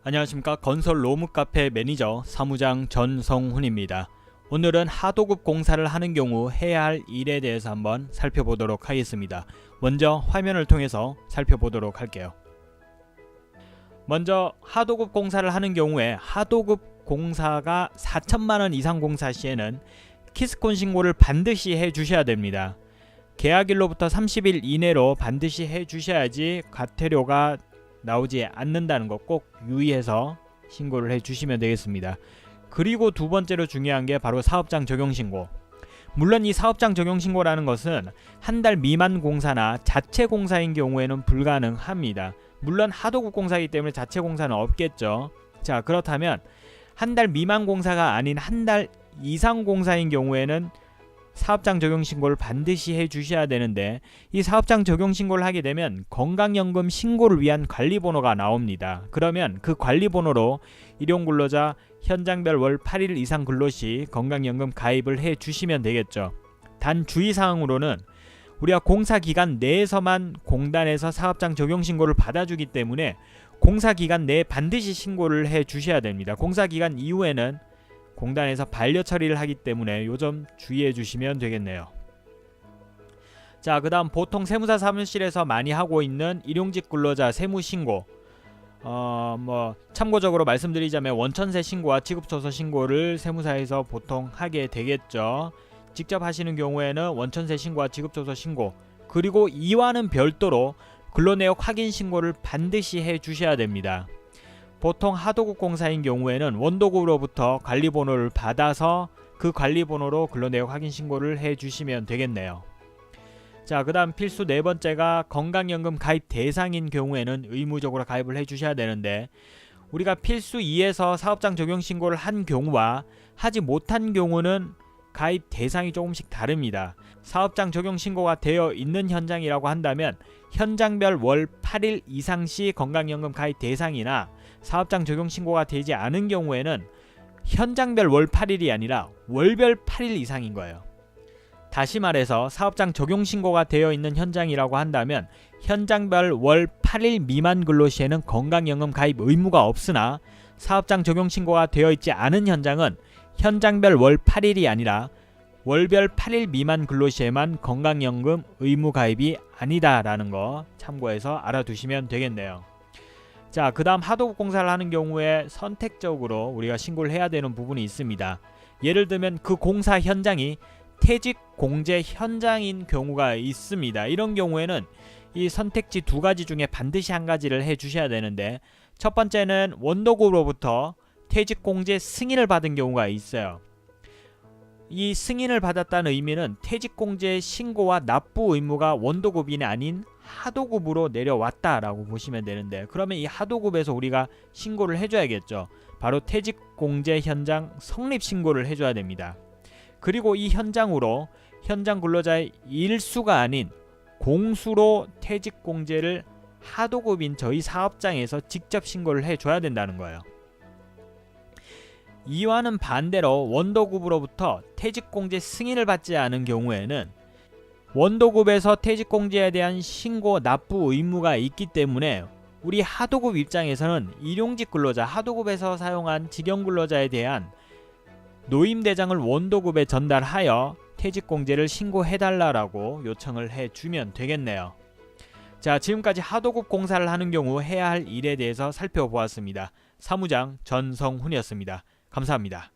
안녕하십니까. 건설 로무카페 매니저 사무장 전성훈입니다. 오늘은 하도급 공사를 하는 경우 해야 할 일에 대해서 한번 살펴보도록 하겠습니다. 먼저 화면을 통해서 살펴보도록 할게요. 먼저 하도급 공사를 하는 경우에 하도급 공사가 4천만원 이상 공사 시에는 키스콘 신고를 반드시 해 주셔야 됩니다. 계약일로부터 30일 이내로 반드시 해 주셔야지 과태료가 나오지 않는다는 거 꼭 유의해서 신고를 해 주시면 되겠습니다. 그리고 두 번째로 중요한 게 바로 사업장 적용 신고. 물론 이 사업장 적용 신고라는 것은 한 달 미만 공사나 자체 공사인 경우에는 불가능합니다. 물론 하도급 공사이기 때문에 자체 공사는 없겠죠. 자, 그렇다면 한 달 미만 공사가 아닌 한 달 이상 공사인 경우에는 사업장 적용 신고를 반드시 해 주셔야 되는데, 이 사업장 적용 신고를 하게 되면 건강연금 신고를 위한 관리번호가 나옵니다. 그러면 그 관리번호로 일용근로자 현장별 월 8일 이상 근로시 건강연금 가입을 해 주시면 되겠죠. 단 주의사항으로는 우리가 공사기간 내에서만 공단에서 사업장 적용 신고를 받아주기 때문에 공사기간 내에 반드시 신고를 해 주셔야 됩니다. 공사기간 이후에는 공단에서 반려 처리를 하기 때문에 요 점 주의해 주시면 되겠네요. 자, 그 다음 보통 세무사 사무실에서 많이 하고 있는 일용직 근로자 세무신고, 참고적으로 말씀드리자면 원천세 신고와 취급조서 신고를 세무사에서 보통 하게 되겠죠. 직접 하시는 경우에는 원천세 신고와 취급조서 신고, 그리고 이와는 별도로 근로내역 확인 신고를 반드시 해 주셔야 됩니다. 보통 하도급 공사인 경우에는 원도급으로부터 관리번호를 받아서 그 관리번호로 근로내역 확인 신고를 해 주시면 되겠네요. 자, 그 다음 필수 네 번째가 건강연금 가입 대상인 경우에는 의무적으로 가입을 해 주셔야 되는데, 우리가 필수 2에서 사업장 적용 신고를 한 경우와 하지 못한 경우는 가입 대상이 조금씩 다릅니다. 사업장 적용 신고가 되어 있는 현장이라고 한다면 현장별 월 8일 이상 시 건강연금 가입 대상이나, 사업장 적용 신고가 되지 않은 경우에는 현장별 월 8일이 아니라 월별 8일 이상인 거예요. 다시 말해서 사업장 적용 신고가 되어 있는 현장이라고 한다면 현장별 월 8일 미만 근로시에는 건강연금 가입 의무가 없으나, 사업장 적용 신고가 되어 있지 않은 현장은 현장별 월 8일이 아니라 월별 8일 미만 근로시에만 건강연금 의무 가입이 아니다라는 거 참고해서 알아두시면 되겠네요. 자, 그 다음 하도급 공사를 하는 경우에 선택적으로 우리가 신고를 해야 되는 부분이 있습니다. 예를 들면 그 공사 현장이 퇴직 공제 현장인 경우가 있습니다. 이런 경우에는 이 선택지 두 가지 중에 반드시 한 가지를 해 주셔야 되는데, 첫 번째는 원도급으로부터 퇴직 공제 승인을 받은 경우가 있어요. 이 승인을 받았다는 의미는 퇴직 공제 신고와 납부 의무가 원도급이 아닌 하도급으로 내려왔다라고 보시면 되는데, 그러면 이 하도급에서 우리가 신고를 해줘야겠죠. 바로 퇴직 공제 현장 성립 신고를 해줘야 됩니다. 그리고 이 현장으로 현장 근로자의 일수가 아닌 공수로 퇴직 공제를 하도급인 저희 사업장에서 직접 신고를 해줘야 된다는 거예요. 이와는 반대로 원도급으로부터 퇴직공제 승인을 받지 않은 경우에는 원도급에서 퇴직공제에 대한 신고 납부 의무가 있기 때문에 우리 하도급 입장에서는 일용직 근로자, 하도급에서 사용한 직영근로자에 대한 노임대장을 원도급에 전달하여 퇴직공제를 신고해달라고 요청을 해주면 되겠네요. 자, 지금까지 하도급 공사를 하는 경우 해야 할 일에 대해서 살펴보았습니다. 사무장 전성훈이었습니다. 감사합니다.